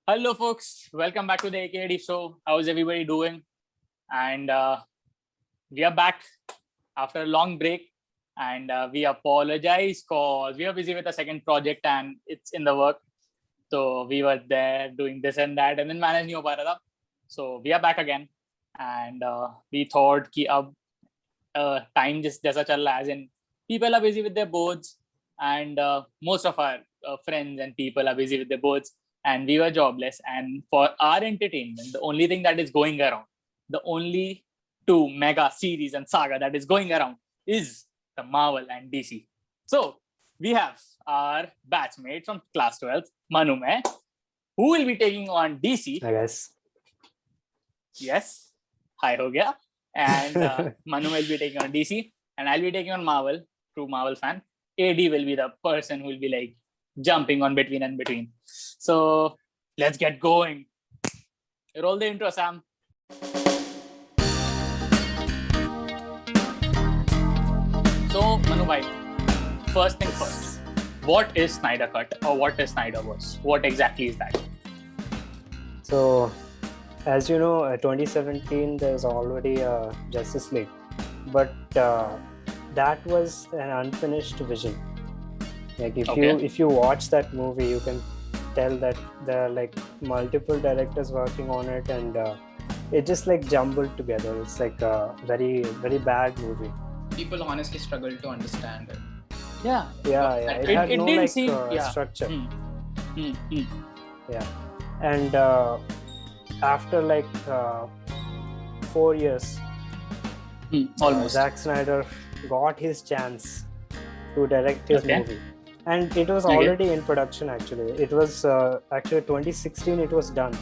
Hello, folks. Welcome back to the AKD show. How's everybody doing? And we are back after a long break. And we apologize because we are busy with a second project and it's in the work. So we were there doing this and that, and then manage nahi ho pa raha tha. So we are back again, and we thought कि अब time just जैसा चल रहा है, as in people are busy with their boards, and most of our friends and people are busy with their boards, and we were jobless. And for our entertainment, the only thing that is going around, the only two mega series and saga that is going around is the Marvel and DC. So we have our batchmate from class 12, Manomay, who will be taking on DC. I guess. Yes, hi ho gaya. And Manu will be taking on DC, and I'll be taking on Marvel, true Marvel fan. AD will be the person who will be like jumping on between and between. So let's get going. Roll the intro, Sam. So Manu bhai, first thing first, what is Snyder Cut or what is Snyderverse? What exactly is that? So, as you know, 2017 there's already a Justice League, but that was an unfinished vision. Like if you watch that movie, you can tell that there are like multiple directors working on it, and it just like jumbled together. It's like a very, very bad movie. People honestly struggle to understand it. Yeah. It had no didn't like seem structure. Yeah, and after like 4 years, almost. Zack Snyder got his chance to direct his movie, and it was already in production. Actually, it was actually 2016. It was done.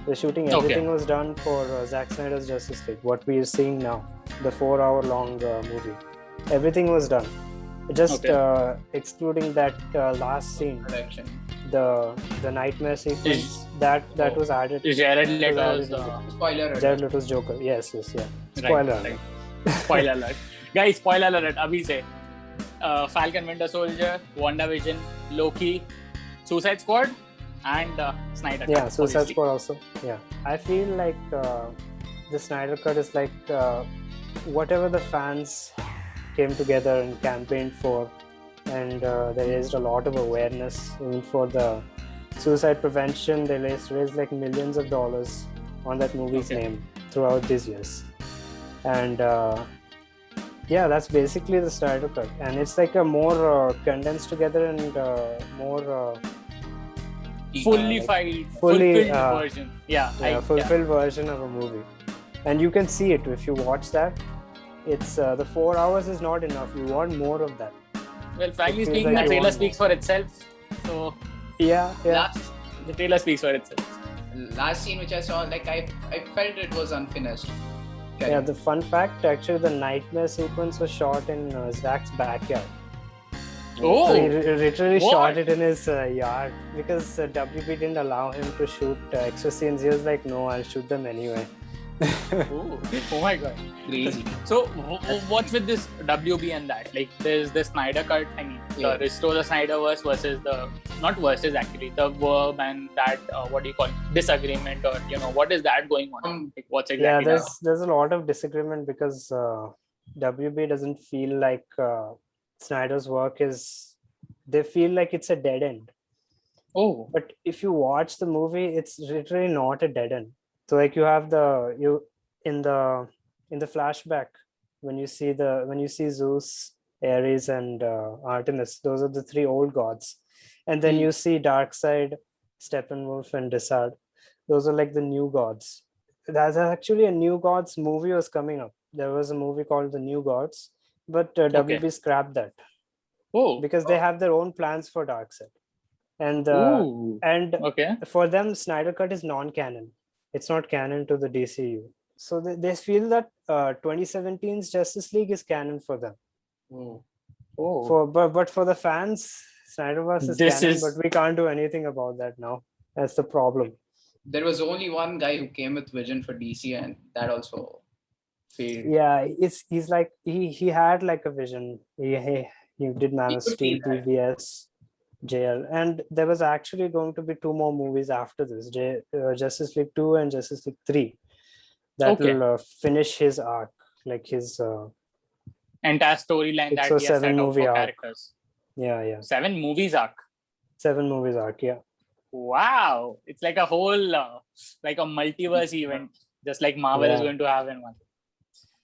The shooting, everything was done for Zack Snyder's Justice League. What we are seeing now, the 4-hour-long movie, everything was done. Just excluding that last scene, the nightmare sequence that was added. Jared Leto's Spoiler alert. Jared Leto's Joker. Yes. Spoiler alert. Spoiler alert. Guys, spoiler alert. Abhi se. Falcon Winter Soldier, WandaVision, Loki, Suicide Squad, and Snyder Cut. Yeah, Suicide Squad also. Yeah. I feel like the Snyder Cut is like whatever the fans came together and campaigned for, and they raised a lot of awareness even for the suicide prevention. They raised like millions of dollars on that movie's name throughout these years, and that's basically the Snyder Cut, and it's like a more condensed together and more fulfilled version. Fulfilled version of a movie, and you can see it if you watch that. It's the 4 hours is not enough. You want more of that. Well, frankly speaking, the trailer speaks for itself. So the trailer speaks for itself. Last scene which I saw, like I felt it was unfinished. Yeah, the fun fact, actually, the nightmare sequence was shot in Zack's backyard. Oh, so he literally shot it in his yard because WB didn't allow him to shoot extra scenes. He was like, "No, I'll shoot them anyway." Oh my god, crazy. So what's with this WB and that? Like there's the Snyder Cut, the Restore the Snyderverse versus the, not versus actually, the verb and that what do you call it? Disagreement, or what is that going on? Like, what's exactly there's a lot of disagreement because WB doesn't feel like Snyder's work is, they feel like it's a dead end. But if you watch the movie, it's literally not a dead end. So like you have in the flashback when you see Zeus, Ares, and Artemis, those are the three old gods, and then you see Darkseid, Steppenwolf, and Desard. Those are like the new gods. There's actually a New Gods movie was coming up. There was a movie called The New Gods, but WB scrapped that because they have their own plans for Darkseid, and for them Snyder Cut is non-canon. It's not canon to the DCU. So they feel that 2017's Justice League is canon for them. But for the fans, Snyderverse is canon, but we can't do anything about that now. That's the problem. There was only one guy who came with vision for DC, and that also failed. Yeah, he's like he had like a vision. He did Man of Steel, BVS. JL. And there was actually going to be 2 more movies after this, Justice League 2 and Justice League 3, that will finish his arc, like his entire storyline that 6 or he has 7 set out movie for arc. characters. Yeah. 7 movies arc. 7 movies arc, yeah. Wow, it's like a whole like a multiverse event, just like Marvel is going to have in one.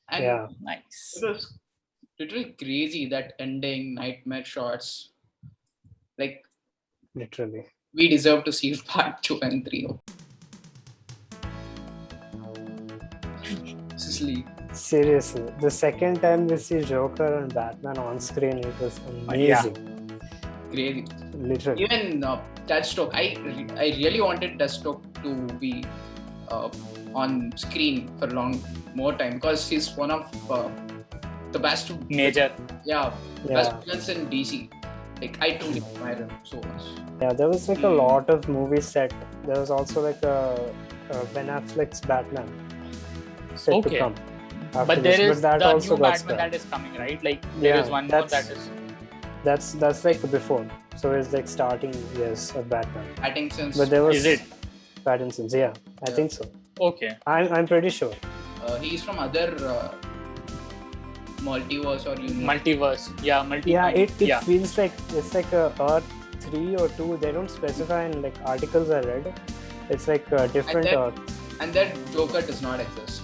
And nice. It was literally crazy, that ending, nightmare shots. Like, literally, we deserve to see part 2 and 3. Sleep. Seriously, the second time we see Joker and Batman on screen, it was amazing. Crazy. Literally. Even Deathstroke, I really wanted Deathstroke to be on screen for more time, because he's one of the best major best villains in DC. Like, I truly admire him so much. Yeah, there was like a lot of movies set. There was also like a Ben Affleck's Batman set to come. But there is the new Batman that is coming, right? Like, there is one more that is. That's like before. So it's like starting years of Batman. Pattinson's. But there was. Is it? Pattinson's, I think so. Okay. I'm pretty sure. He's from other multiverse or universe. Multiverse, it feels like it's like a Earth 3 or 2. They don't specify in like articles I read. It's like a different Earth. And that Joker does not exist.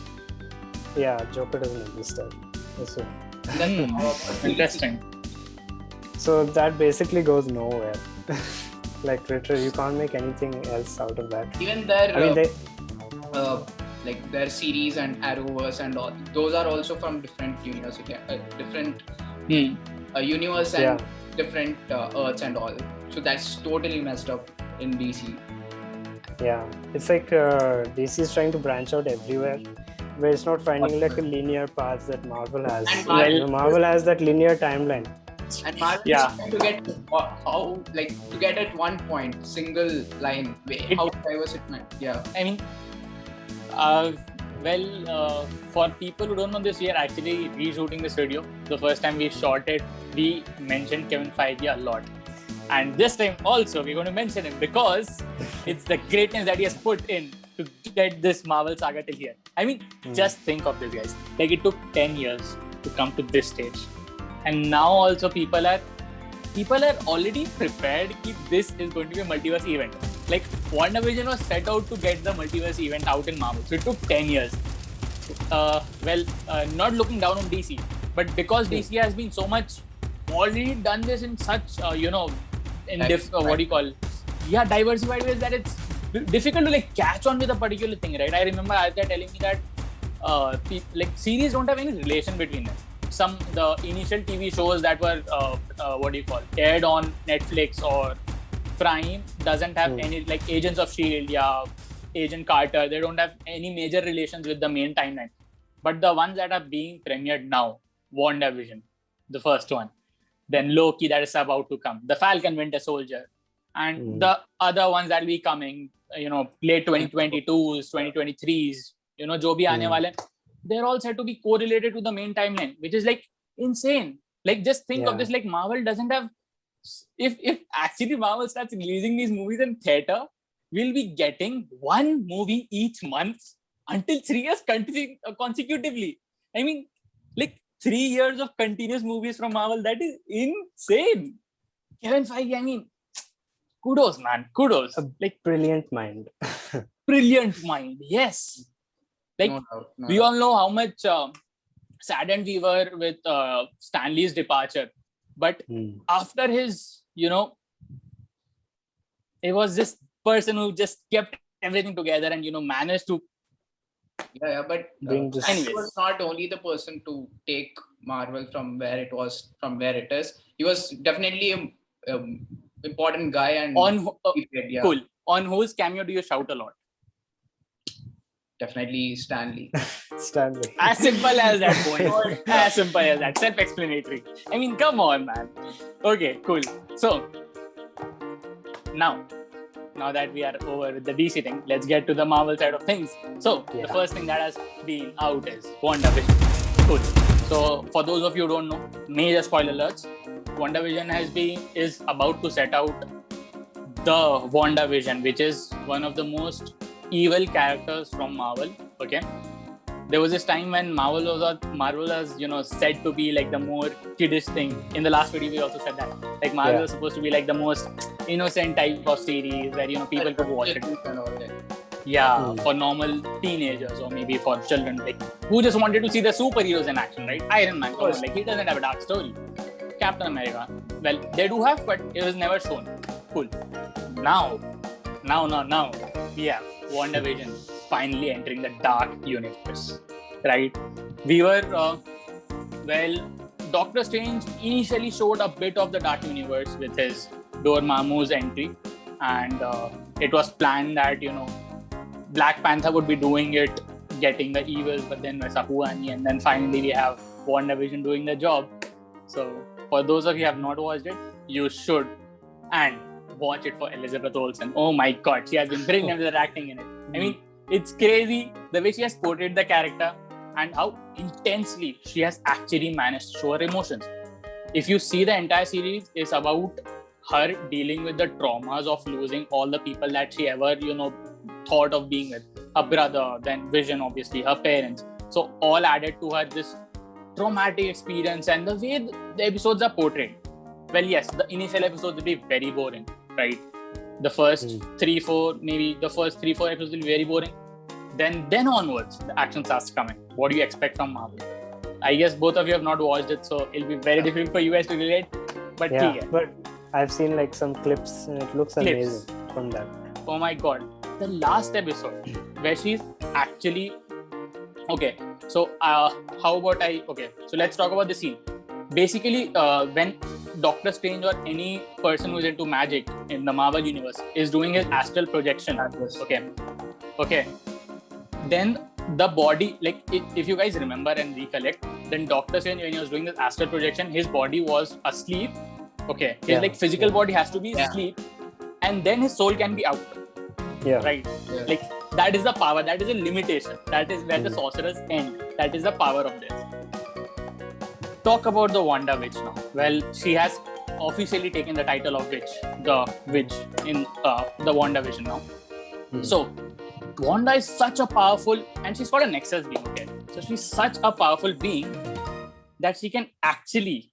Yeah, Joker doesn't exist there. That's it. Interesting. So that basically goes nowhere. Like, literally, you can't make anything else out of that. Even their like their series and Arrowverse and all, those are also from different universe, universe and different Earths and all. So that's totally messed up in DC. Yeah, it's like DC is trying to branch out everywhere, where it's not finding like a linear path that Marvel has. And Marvel has that linear timeline. And Marvel is trying to get to get at one point, single line way. How diverse it might. Yeah. I mean, for people who don't know this, we are actually reshooting this video. The first time we shot it, we mentioned Kevin Feige a lot. And this time also, we're going to mention him because it's the greatness that he has put in to get this Marvel saga till here. I mean, just think of this, guys. Like, it took 10 years to come to this stage. And now also people are already prepared that this is going to be a multiverse event. Like, WandaVision was set out to get the multiverse event out in Marvel. So it took 10 years. Not looking down on DC, but because DC has been so much already done this in such, diversified ways that it's difficult to like catch on with a particular thing, right? I remember Aditya telling me that series don't have any relation between them. The initial TV shows that were aired on Netflix or Prime doesn't have any, like Agents of S.H.I.E.L.D., Agent Carter, they don't have any major relations with the main timeline. But the ones that are being premiered now, WandaVision, the first one, then Loki that is about to come, the Falcon Winter Soldier, and the other ones that will be coming, late 2022s, 2023s, jo bhi aane wale, they're all said to be correlated to the main timeline, which is like insane. Like, just think of this, like Marvel doesn't have, if actually Marvel starts releasing these movies in theater, we'll be getting one movie each month until 3 years consecutively. I mean, like 3 years of continuous movies from Marvel, that is insane. Kevin Feige, I mean, kudos, man, kudos. Like, brilliant mind. Brilliant mind, yes. Like, we all know how much saddened we were with Stan Lee's departure. But after his, it was this person who just kept everything together and, managed to. But he was not only the person to take Marvel from where it is. He was definitely an important guy. And cool. On whose cameo do you shout a lot? Definitely Stanley. Stanley. As simple as that point. As simple as that. Self-explanatory. I mean, come on, man. Okay, cool. So, now that we are over with the DC thing, let's get to the Marvel side of things. So, the first thing that has been out is WandaVision. Cool. So, for those of you who don't know, major spoiler alerts. WandaVision is about to set out the WandaVision, which is one of the most evil characters from Marvel. Okay, there was this time when Marvel was said to be like the more kiddish thing. In the last video, we also said that like Marvel was supposed to be like the most innocent type of series where people could watch it. For normal teenagers or maybe for children like who just wanted to see the superheroes in action, right? Iron Man, like he doesn't have a dark story. Captain America, well, they do have, but it was never shown. Cool. Now, we have WandaVision finally entering the dark universe, right? We were, Doctor Strange initially showed a bit of the dark universe with his Dormammu's entry, and it was planned that, Black Panther would be doing it, getting the evils, but then Sahuani, and then finally we have WandaVision doing the job. So, for those of you who have not watched it, you should, and watch it for Elizabeth Olsen. Oh my God, she has been brilliant with her acting in it. I mean, it's crazy the way she has portrayed the character and how intensely she has actually managed to show her emotions. If you see the entire series, it's about her dealing with the traumas of losing all the people that she ever, thought of being with. Her brother, then Vision, obviously, her parents. So all added to her this traumatic experience, and the way the episodes are portrayed. Well, yes, the initial episodes will be very boring, right? The first 3-4 episodes will be very boring. Then onwards, the action starts coming. What do you expect from Marvel? I guess both of you have not watched it, so it'll be very difficult for you guys to relate. But but I've seen like some clips and it looks amazing from that. Oh my God. The last episode where she's actually... Okay, so so let's talk about the scene. Basically, when Doctor Strange or any person who's into magic in the Marvel universe is doing his astral projection, okay, then the body, like if you guys remember and recollect, then Doctor Strange, when he was doing this astral projection, his body was asleep. Okay, his physical body has to be asleep, and then his soul can be out. Right. Like that is the power. That is a limitation. That is where the sorcerers end. That is the power of this. Talk about the Wanda Witch now. Well, she has officially taken the title of Witch, the Witch in the WandaVision now. So, Wanda is such a powerful, and she's got a Nexus being, okay? So, she's such a powerful being that she can actually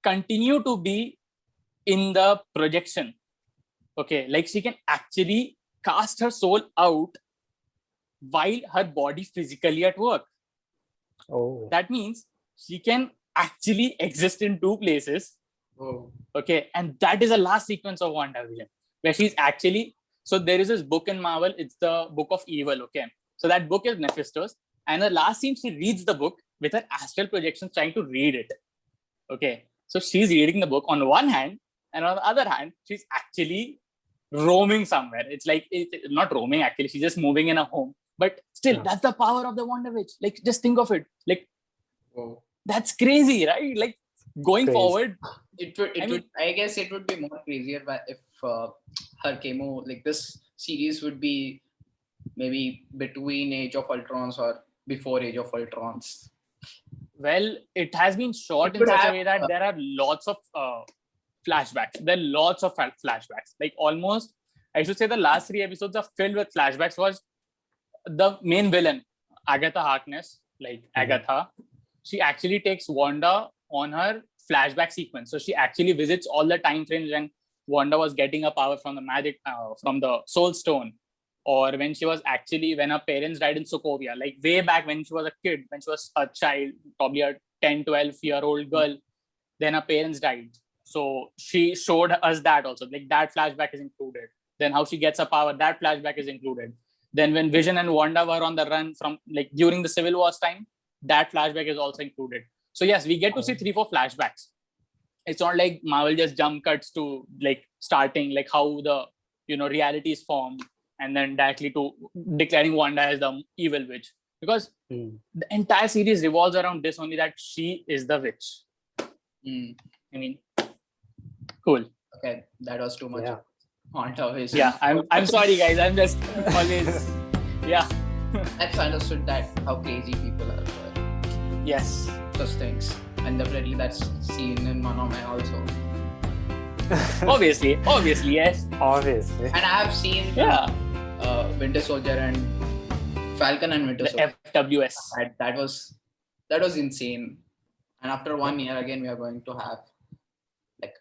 continue to be in the projection. Okay, like she can actually cast her soul out while her body physically at work. Oh. That means she can actually exist in two places. Oh. Okay, and that is the last sequence of WandaVision, where she's actually... So there is this book in Marvel, it's the Book of Evil, okay? So that book is Mephisto's, and the last scene, she reads the book with her astral projection trying to read it. Okay, so she's reading the book on one hand, and on the other hand, she's actually roaming somewhere. It's like, it's not roaming actually, she's just moving in a home. But still, that's the power of the Wanda Witch. Like, just think of it. Like, that's crazy, right? Like, going forward, I guess it would be more crazier if her chemo, like this series would be maybe between Age of Ultrons or before Age of Ultrons. Well, it has been shot in such a way that there are lots of flashbacks. There are lots of flashbacks. Like almost, I should say the last 3 episodes are filled with flashbacks. Was the main villain, Agatha Harkness, Agatha, she actually takes Wanda on her flashback sequence. So she actually visits all the time frames when Wanda was getting her power from the magic, from the Soul Stone, or when she was actually, when her parents died in Sokovia, like way back when she was a kid, when she was a child, probably a 10, 12-year-old girl, then her parents died. So she showed us that also, like that flashback is included. Then how she gets her power, that flashback is included. Then when Vision and Wanda were on the run from, like during the Civil War's time, that flashback is also included. So yes, we get to see 3-4 flashbacks. It's not like Marvel just jump cuts to like starting, like how the, reality is formed, and then directly to declaring Wanda as the evil witch. Because the entire series revolves around this only, that she is the witch. I mean, cool. Okay, that was too much. WandaVision. Yeah, I'm sorry guys. I'm just always I've understood that how crazy people are for yes such things. and definitely that's seen in Manomay also. Obviously, yes. Obviously. And I have seen Winter Soldier and Falcon and Winter The Soldier. FWS. That was insane. And after 1 year again, we are going to have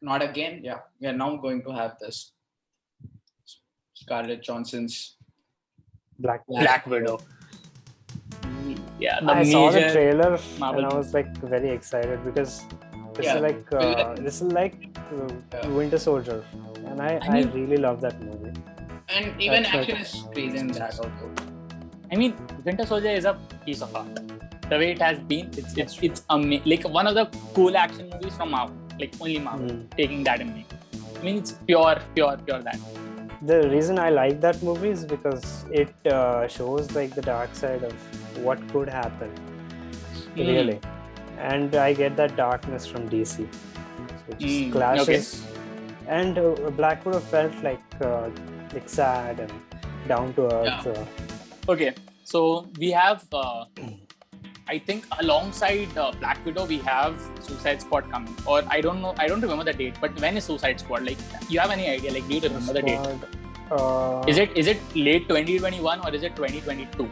not again. Yeah, we are now going to have this Scarlett Johansson's Black Widow. Yeah, I saw the trailer Marvel and I was very excited because this is like Winter Soldier, and I really love that movie. And even action is crazy in that also. I mean, Winter Soldier is a piece of art. The way it has been, it's amazing. One of the cool action movies from Marvel, only Marvel taking that in me. I mean, it's pure that. The reason I like that movie is because it shows the dark side of what could happen, really, and I get that darkness from DC, which clashes. Okay. And Black Widow felt like sad and down to earth. Yeah. Okay, so we have. I think alongside Black Widow, we have Suicide Squad coming. Or I don't know. I don't remember the date. But when is Suicide Squad? You have any idea? Do you remember the date? Is it late 2021 or is it 2022?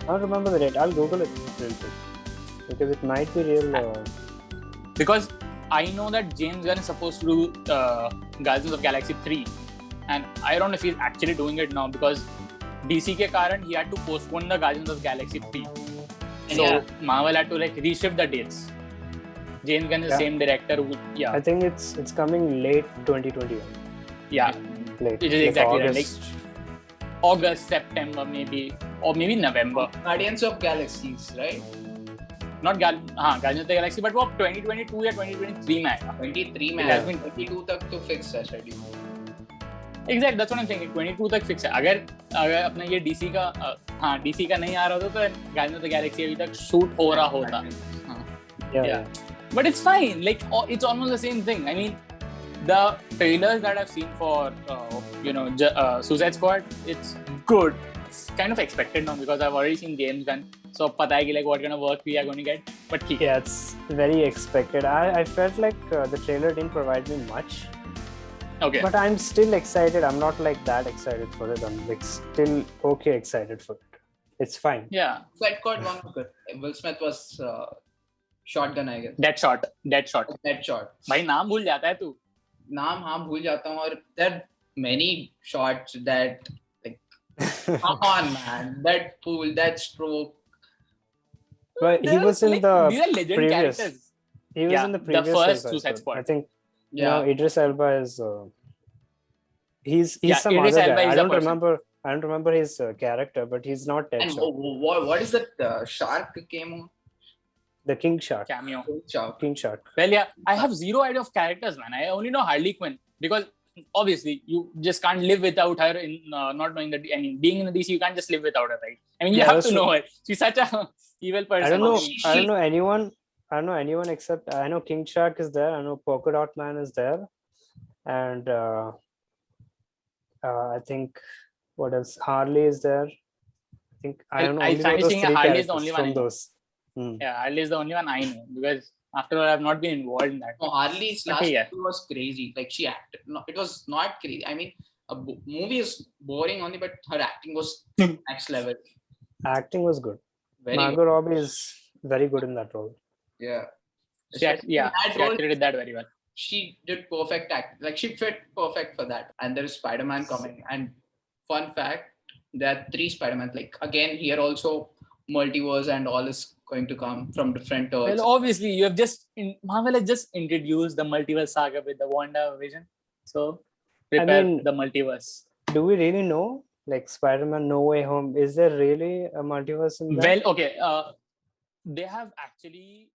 I don't remember the date. I'll Google it real quick because it might be real. Because I know that James Gunn is supposed to do Guardians of the Galaxy 3, and I don't know if he's actually doing it now because DC ke karan he had to postpone the Guardians of the Galaxy 3. So Marvel had to reshift the dates. James Gunn is the same director. I think it's coming late 2021. Yeah, late. It is exactly August. August, September, maybe, or maybe November. Guardians of Galaxies, right? Not Guardians of the Galaxy, but वो 2022 या 2023 में आएगा. 23 में आएगा. 22 तक तो fix है schedule. Exactly, that's what I'm saying. 22 तक fix है. अगर अपना ये DC का नहीं आ रहा होता तो Guardians of the Galaxy अभी तक shoot हो रहा होता. Yeah. But it's fine. It's almost the same thing. I mean, the trailers that I've seen for Suicide Squad, it's good. It's kind of expected now because I've already seen James Gunn. So pata hai ki what kind of work we are going to get. But yeah, it's very expected. I felt like the trailer didn't provide me much. Okay. But I'm still excited. I'm not that excited for it. I'm still okay excited for it. It's fine. Yeah. Suicide Squad 1 was good. Will Smith was shotgun, I guess. Dead shot. भाई नाम भूल जाता है तू. नाम भूल जाता हूँ और there are many shots that come on man, that pull, that stroke. But he was in the these are legend previous. Characters. He was in the previous the first Suicide Squad. I think. Yeah. Idris Elba is. He's some Idris other Elba guy. I don't remember his character, but he's not Deadshot. And what is that shark came? The King Shark. Cameo. King Shark. Well, yeah, I have zero idea of characters, man. I only know Harley Quinn because obviously you just can't live without her in not knowing that. I mean, being in the DC, you can't just live without her, right? I mean, you have to know her. She's such a evil person. I don't know anyone except I know King Shark is there. I know Polka Dot Man is there, and I think what else? Harley is there. I don't know. I think Harley is the only one from those. Yeah, Harley is the only one I know because after all, I've not been involved in that. No, Harley's last movie was crazy. She acted. No, it was not crazy. I mean, a movie is boring only, but her acting was next level. Acting was good. Margot Robbie is very good in that role. Yeah. She acted that very well. She did perfect act. She fit perfect for that. And there is Spider-Man coming. And fun fact, there are 3 Spider-Man. Again, here also multiverse and all is going to come from different Earths. Well, obviously, Marvel has just introduced the multiverse saga with the WandaVision. So, prepare the multiverse. Do we really know? Spider-Man No Way Home, is there really a multiverse in that? Well, okay. They have actually